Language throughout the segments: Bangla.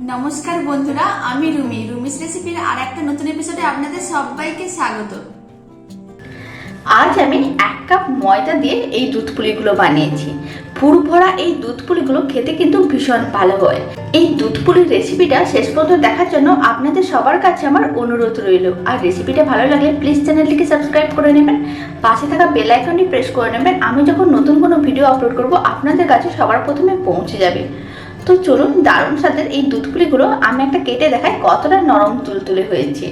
নমস্কার বন্ধুরা, আমি রুমিস রেসিপির আর একটা নতুন এপিসোডে আপনাদের সবাইকে স্বাগত। আজ আমি 1 কাপ ময়দা দিয়ে এই দুধ পুলিগুলো বানিয়েছি। পুর ভরা এই দুধ পুলিগুলো খেতে কিন্তু ভীষণ ভালো হয়। এই দুধ পুলির রেসিপিটা শেষ পর্যন্ত দেখার জন্য আপনাদের সবার কাছে আমার অনুরোধ রইল। আর রেসিপিটা ভালো লাগলে প্লিজ চ্যানেলটিকে সাবস্ক্রাইব করে নেবেন, পাশে থাকা বেল আইকনটি প্রেস করে নেবেন। আমি যখন নতুন কোনো ভিডিও আপলোড করব আপনাদের কাছে সবার প্রথমে পৌঁছে যাবে। তো চলুন, দারুণ স্বাদের এই দুধ পুলিগুলো আমি একটা কেটে দেখাই কতটা নরম তুলতুলে হয়েছে।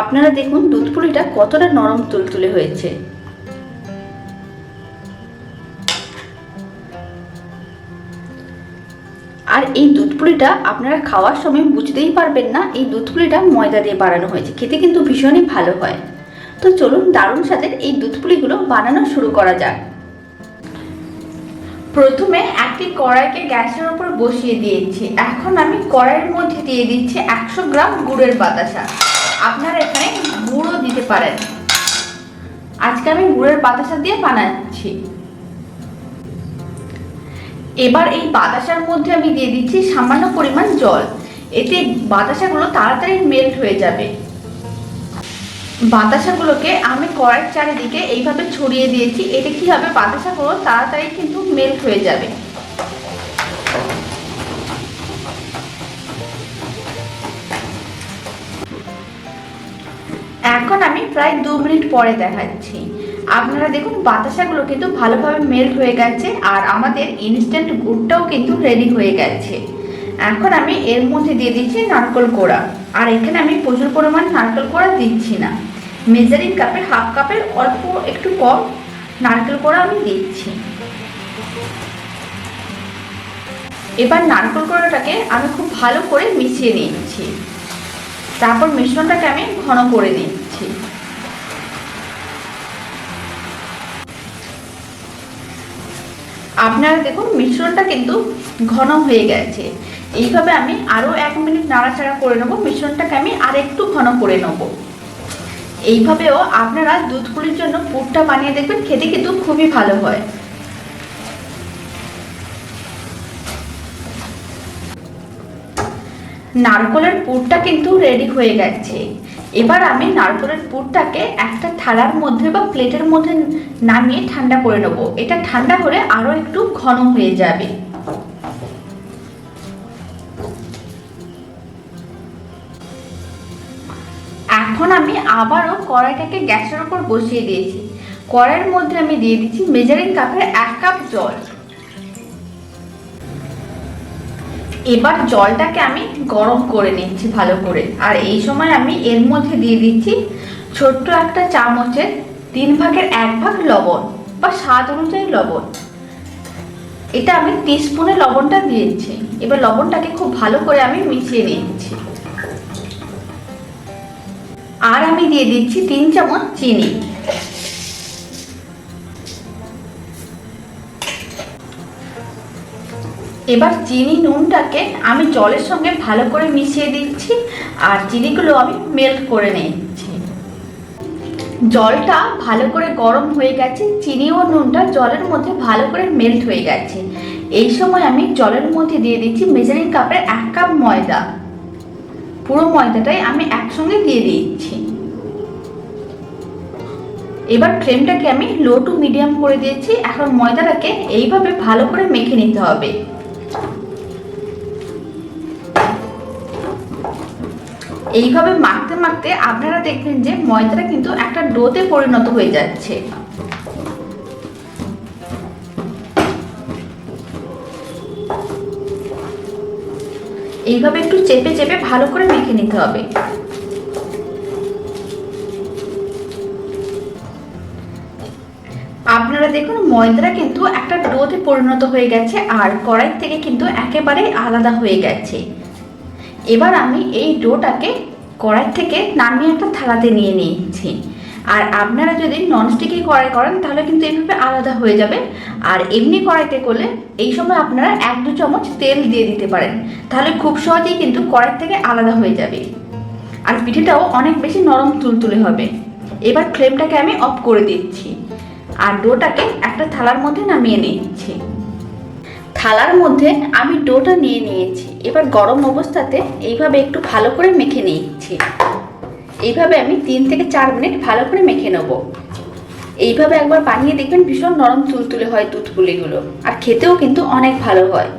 আপনারা দেখুন দুধ পুলিটা কতটা নরম তুলতুলে হয়েছে। আর এই দুধ পুলিটা আপনারা খাওয়ার সময় বুঝতেই পারবেন না এই দুধ পুলিটা ময়দা দিয়ে বানানো হয়েছে। খেতে কিন্তু ভীষণই ভালো হয়। তো চলুন, দারুণ স্বাদের এই দুধ পুলিগুলো বানানো শুরু করা যাক। প্রথমে একটি কড়াইকে গ্যাসের উপর বসিয়ে দিয়েছি। এখন আমি কড়াইয়ের মধ্যে দিয়ে দিচ্ছি 100 গ্রাম গুড়ের বাতাসা। আপনারা এখানে গুঁড়ও দিতে পারেন। আজকে আমি গুড়ের বাতাসা দিয়ে বানাচ্ছি। এবার এই বাতাসার মধ্যে আমি দিয়ে দিচ্ছি সামান্য পরিমাণ জল। এতে বাতাসাগুলো তাড়াতাড়ি মেল্ট হয়ে যাবে। বাতাসাগুলোকে আমি কড়াইয়ের চারিদিকে এইভাবে ছড়িয়ে দিয়েছি। এতে কি হবে, বাতাসাগুলো তাড়াতাড়ি কিন্তু মেল্ট হয়ে যাবে। এখন আমি প্রায় 2 মিনিট পরে দেখাচ্ছি। আপনারা দেখুন বাতাসাগুলো কিন্তু ভালোভাবে মেল্ট হয়ে গেছে আর আমাদের ইনস্ট্যান্ট গুড়টাও কিন্তু রেডি হয়ে গেছে। এখন আমি এর মধ্যে দিয়ে দিচ্ছি নারকেল কোড়া। আর এখানে আমি প্রচুর পরিমাণ নারকেল কোড়া দিচ্ছি না, মেজারিং কাপের হাফ কাপের অল্প একটু কম নারকেল কোড়া আমি দিচ্ছি। এবার নারকেল কোড়াটাকে আমি খুব ভালো করে মিশিয়ে নিচ্ছি। তারপর মিশ্রণটাকে আমি ঘন করে নিচ্ছি। আপনারা দেখুন মিশ্রণটা কিন্তু ঘন হয়ে গেছে। এইভাবে আমি আরো 1 মিনিট নাড়াচাড়া করে নেব। মিশ্রণটাকে আমি আর একটু ঘন করে নেব। এইভাবেও আপনারা দুধ পুলির জন্য পুরটা বানিয়ে দেখবেন, খেতে কিন্তু খুবই ভালো হয়। নারকেলের পুরটা কিন্তু রেডি হয়ে গেছে। এবার আমি নারকেলের পুরটাকে একটা থালার মধ্যে বা প্লেটের মধ্যে নামিয়ে ঠান্ডা করে নেব। এটা ঠান্ডা হলে আরো একটু ঘন হয়ে যাবে। এখন আমি আবারও কড়াইটাকে গ্যাসের উপর বসিয়ে দিয়েছি। কড়াইয়ের মধ্যে আমি দিয়ে দিচ্ছি মেজারিং কাপের 1 কাপ জল। এবার জলটাকে আমি গরম করে নিচ্ছি ভালো করে। আর এই সময় আমি এর মধ্যে দিয়ে দিচ্ছি ছোট্ট একটা চামচের 3 ভাগের 1 ভাগ লবণ বা স্বাদ অনুযায়ী লবণ। এটা আমি টিস্পুনে লবণটা দিয়েছি। এবার লবণটাকে খুব ভালো করে আমি মিশিয়ে নিচ্ছি। আর আমি দিয়ে দিচ্ছি 3 চামচ চিনি। এবার চিনি নুনটাকে আমি জলের সঙ্গে ভালো করে মিশিয়ে দিচ্ছি। আর চিনিগুলো আমি মেল্ট করে নিচ্ছি। জলটা ভালো করে গরম হয়ে গেছে। চিনি ও নুনটা জলের মধ্যে ভালো করে মেল্ট হয়ে গেছে। এই সময় আমি জলের মধ্যে দিয়ে দিচ্ছি মেজারিং কাপের 1 কাপ ময়দা। পুরো ময়দাটাই আমি একসঙ্গে দিয়ে দিচ্ছি। এবার ফ্লেমটাকে আমি লো টু মিডিয়াম করে দিয়েছি। এখন ময়দাটাকে এইভাবে ভালো করে মেখে নিতে হবে। এইভাবে মাখতে মাখতে আপনারা দেখবেন যে ময়দাটা কিন্তু একটা ডোতে পরিণত হয়ে যাচ্ছে। এইভাবে একটু চেপে চেপে ভালো করে মেখে নিতে হবে। আপনারা দেখুন ময়দাটা কিন্তু একটা ডোতে পরিণত হয়ে গেছে আর কড়াই থেকে কিন্তু একেবারে আলাদা হয়ে গেছে। এবার আমি এই ডোটাকে কড়াই থেকে নামিয়ে একটা থালাতে নিয়ে নিয়েছি। আর আপনারা যদি ননস্টিকি কড়াই করেন তাহলে কিন্তু এইভাবে আলাদা হয়ে যাবে। আর এমনি কড়াইতে করলে এই সময় আপনারা 1-2 চামচ তেল দিয়ে দিতে পারেন, তাহলে খুব সহজেই কিন্তু কড়াই থেকে আলাদা হয়ে যাবে। আর পিঠেটাও অনেক বেশি নরম তুলতুলে হবে। এবার ফ্লেমটাকে আমি অফ করে দিচ্ছি আর ডোটাকে একটা থালার মধ্যে নামিয়ে নিচ্ছি। থালার মধ্যে আমি ডোটা নিয়ে নিয়েছি। এবার গরম অবস্থাতে এইভাবে একটু ভালো করে মেখে নিচ্ছি। এইভাবে আমি 3 থেকে 4 মিনিট ভালো করে মেখে নেব। এইভাবে একবার বানিয়ে দেখবেন, ভীষণ নরম তুলতুলে হয় দুধ পুলিগুলো, আর খেতেও কিন্তু অনেক ভালো হয়।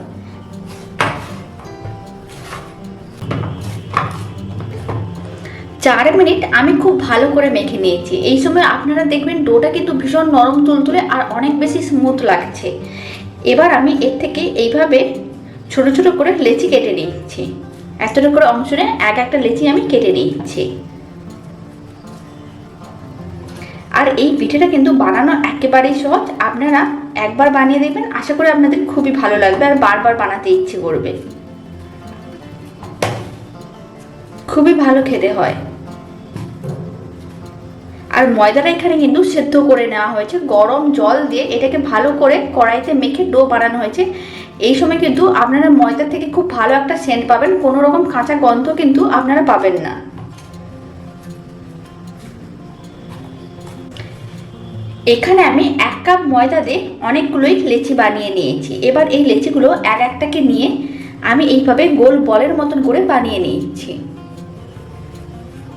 4 মিনিট আমি খুব ভালো করে মেখে নিয়েছি। এই সময় আপনারা দেখবেন ডোটা কিন্তু ভীষণ নরম তুলতুলে আর অনেক বেশি স্মুথ লাগছে। এবার আমি এর থেকে এইভাবে ছোট ছোট করে লেচি কেটে নিচ্ছি। এতটা করে অংশ নিয়ে একটা লেচি আমি কেটে নিচ্ছি। আর এই পিঠেটা কিন্তু বানানো একেবারেই সহজ। আপনারা একবার বানিয়ে দেখবেন, আশা করি আপনাদের খুবই ভালো লাগবে আর বারবার বানাতে ইচ্ছে করবে। খুবই ভালো খেতে হয়। আর ময়দাটা এখানে কিন্তু সেদ্ধ করে নেওয়া হয়েছে, গরম জল দিয়ে এটাকে ভালো করে কড়াইতে মেখে ডো বানানো হয়েছে। এই সময় কিন্তু আপনারা ময়দা থেকে খুব ভালো একটা সেন্ট পাবেন, কোনো রকম কাঁচা গন্ধ কিন্তু আপনারা পাবেন না। এখানে আমি 1 কাপ ময়দা দিয়ে অনেকগুলোই লেচি বানিয়ে নিয়েছি। এবার এই লেচিগুলো একটাকে নিয়ে আমি এইভাবে গোল বলের মতন করে বানিয়ে নিয়েছি।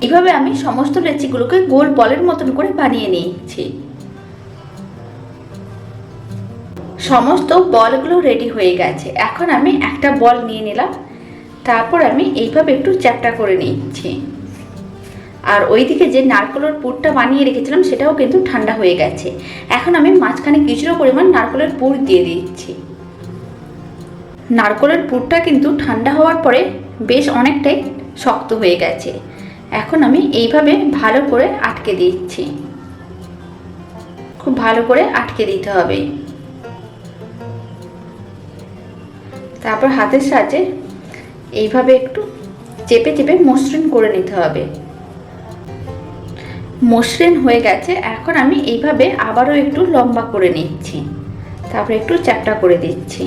এইভাবে আমি সমস্ত লেচিগুলোকে গোল বলের মতন করে বানিয়ে নিয়েছি। সমস্ত বলগুলো রেডি হয়ে গেছে। এখন আমি একটা বল নিয়ে নিলাম, তারপর আমি এইভাবে একটু চ্যাপ্টা করে নিচ্ছি। আর ওইদিকে যে নারকেলের পুরটা বানিয়ে রেখেছিলাম সেটাও কিন্তু ঠান্ডা হয়ে গেছে। এখন আমি মাঝখানে কিছুটা পরিমাণ নারকেলের পুর দিয়ে দিচ্ছি। নারকেলের পুরটা কিন্তু ঠান্ডা হওয়ার পরে বেশ অনেকটাই শক্ত হয়ে গেছে। এখন আমি এইভাবে ভালো করে আটকে দিচ্ছি। খুব ভালো করে আটকে দিতে হবে। তারপর হাতের সাহায্যে এইভাবে একটু চেপে চেপে মসৃণ করে নিতে হবে। মসৃণ হয়ে গেছে। এখন আমি এইভাবে আবারও একটু লম্বা করে নিচ্ছি, তারপর একটু চ্যাপ্টা করে দিচ্ছি।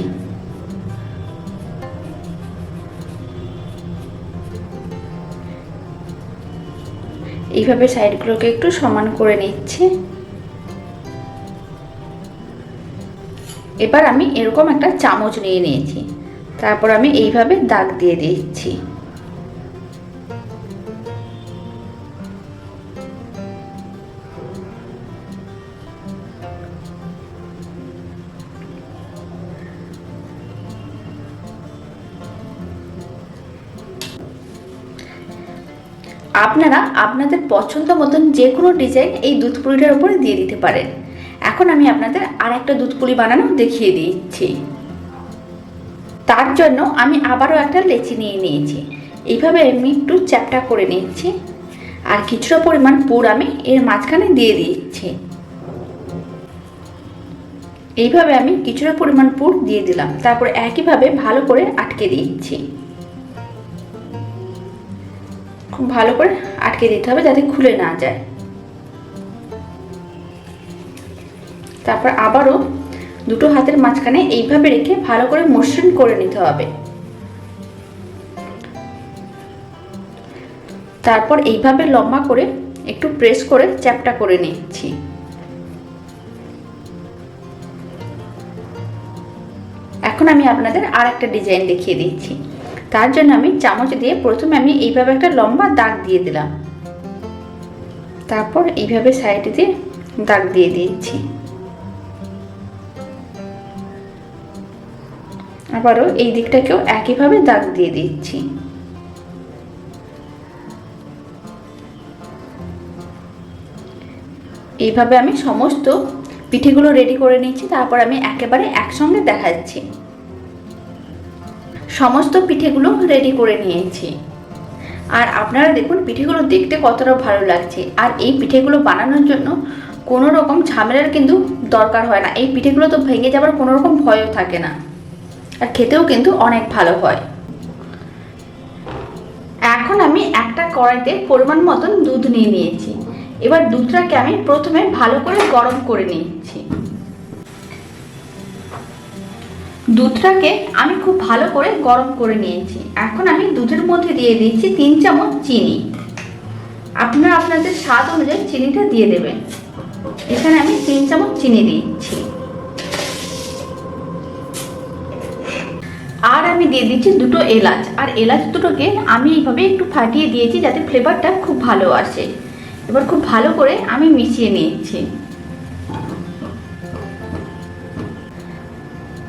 এইভাবে সাইডগুলোকে একটু সমান করে নিচ্ছি। এবার আমি এরকম একটা চামচ নিয়ে নিয়েছি, তারপর আমি এইভাবে দাগ দিয়ে দিচ্ছি। আপনারা আপনাদের পছন্দ মতন যে কোনো ডিজাইন এই দুধ পুলিটার উপরে দিয়ে দিতে পারেন। এখন আমি আপনাদের আর একটা দুধ পুলি বানানো দেখিয়ে দিচ্ছি। তার জন্য আমি আবারও একটা লেচি নিয়ে নিয়েছি। এইভাবে আমি একটু চ্যাপ্টা করে নিচ্ছি, আর কিছুটা পরিমাণ পুর আমি এর মাঝখানে দিয়ে দিচ্ছি। এইভাবে আমি কিছুটা পরিমাণ পুর দিয়ে দিলাম, তারপর একইভাবে ভালো করে আটকে দিচ্ছি। খুব ভালো করে আটকে দিতে হবে যাতে খুলে না যায়। তারপর আবারও দুটো হাতের মাঝখানে এইভাবে রেখে ভালো করে মসৃণ করে নিতে হবে। তারপর এইভাবে লম্বা করে একটু প্রেস করে চ্যাপ্টা করে নিচ্ছি। এখন আমি আপনাদের আর একটা ডিজাইন দেখিয়ে দিচ্ছি। তার জন্য আমি চামচ দিয়ে প্রথমে আমি এইভাবে একটা লম্বা দাগ দিয়ে দিলাম, তারপর এইভাবে সাইডে দিয়ে দাগ দিয়ে দিচ্ছি। আবারও এই দিকটাকেও একইভাবে দাগ দিয়ে দিচ্ছি। এইভাবে আমি সমস্ত পিঠেগুলো রেডি করে নিচ্ছি। তারপর আমি একেবারে একসঙ্গে দেখাচ্ছি। সমস্ত পিঠেগুলো রেডি করে নিয়েছি। আর আপনারা দেখুন পিঠেগুলো দেখতে কতটা ভালো লাগছে। আর এই পিঠেগুলো বানানোর জন্য কোনো রকম ঝামেলার কিন্তু দরকার হয় না। এই পিঠেগুলো তো ভেঙে যাবার কোনো রকম ভয়ও থাকে না, আর খেতেও কিন্তু অনেক ভালো হয়। এখন আমি একটা কড়াইতে পরিমাণ মতন দুধ নিয়ে নিয়েছি। এবার দুধটাকে আমি প্রথমে ভালো করে গরম করে নিচ্ছি। দুধটাকে আমি খুব ভালো করে গরম করে নিয়েছি। এখন আমি দুধের মধ্যে দিয়ে দিচ্ছি 3 চামচ চিনি। আপনারা আপনাদের স্বাদ অনুযায়ী চিনিটা দিয়ে দেবেন। এখানে আমি 3 চামচ চিনি দিচ্ছি। আমি দিয়ে দিচ্ছি দুটো এলাচ, আর এলাচ দুটোকে আমি এইভাবে একটু ফাটিয়ে দিয়েছি যাতে ফ্লেভারটা খুব ভালো আসে। এবার খুব ভালো করে আমি মিশিয়ে নিচ্ছি।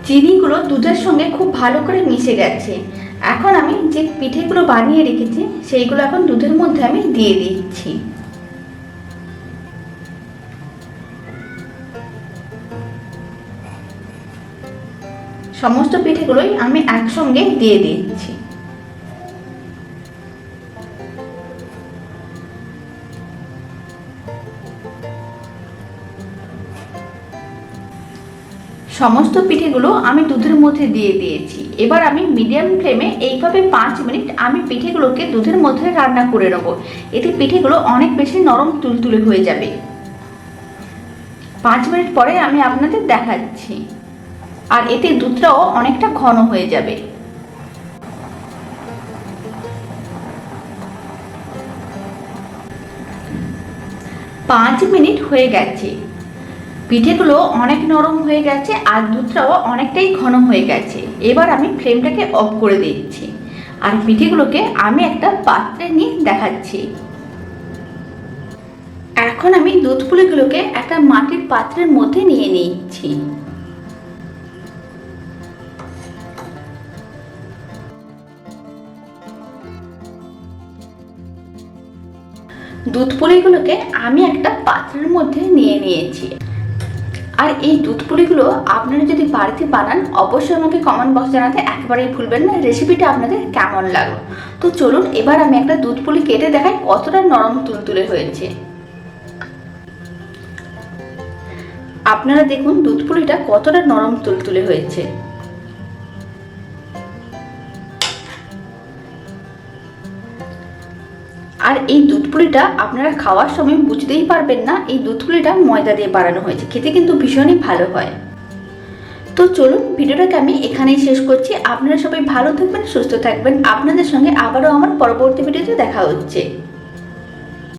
চিনিগুলো দুধের সঙ্গে খুব ভালো করে মিশে গেছে। এখন আমি যে পিঠেগুলো বানিয়ে রেখেছি সেইগুলো এখন দুধের মধ্যে আমি দিয়ে দিচ্ছি। সমস্ত পিঠেগুলোই আমি একসঙ্গে দিয়ে দিচ্ছি। সমস্ত পিঠেগুলো আমি দুধের মধ্যে দিয়ে দিয়েছি। এবার আমি মিডিয়াম ফ্লেমে এইভাবে 5 মিনিট আমি পিঠেগুলোকে দুধের মধ্যে রান্না করে নেবো। এতে পিঠেগুলো অনেক বেশি নরম তুলতুলে হয়ে যাবে। 5 মিনিট পরে আমি আপনাদের দেখাচ্ছি। আর এতে দুধটাও অনেকটা ঘন হয়ে যাবে। পাঁচ মিনিট হয়ে গেছে। পিঠেগুলো অনেক নরম হয়ে গেছে আর দুধটাও অনেকটাই ঘন হয়ে গেছে। এবার আমি ফ্লেমটাকে অফ করে দিচ্ছি আর পিঠেগুলোকে আমি একটা পাত্রে নিয়ে দেখাচ্ছি। এখন আমি দুধ পুলিগুলোকে একটা মাটির পাত্রের মধ্যে নিয়ে নিচ্ছি। দুধ পুলিগুলোকে আমি একটা পাত্রের মধ্যে নিয়ে নিয়েছি। আর এই দুধ পুলিগুলো আপনারা যদি বাড়িতে বানান অবশ্যই আমাকে কমেন্ট বক্স জানাতে একেবারেই ভুলবেন না রেসিপিটা আপনাদের কেমন লাগলো। তো চলুন এবার আমি একটা দুধ পুলি কেটে দেখাই কতটা নরম তুলতুলে হয়েছে। আপনারা দেখুন দুধ পুলিটা কতটা নরম তুলতুলে হয়েছে। আর এই দুধ পুলিটা আপনারা খাওয়ার সময় বুঝতেই পারবেন না এই দুধ পুলিটা ময়দা দিয়ে বানানো হয়েছে। খেতে কিন্তু ভীষণই ভালো হয়। তো চলুন ভিডিওটাকে আমি এখানেই শেষ করছি। আপনারা সবাই ভালো থাকবেন, সুস্থ থাকবেন। আপনাদের সঙ্গে আবারও আমার পরবর্তী ভিডিওতে দেখা হচ্ছে।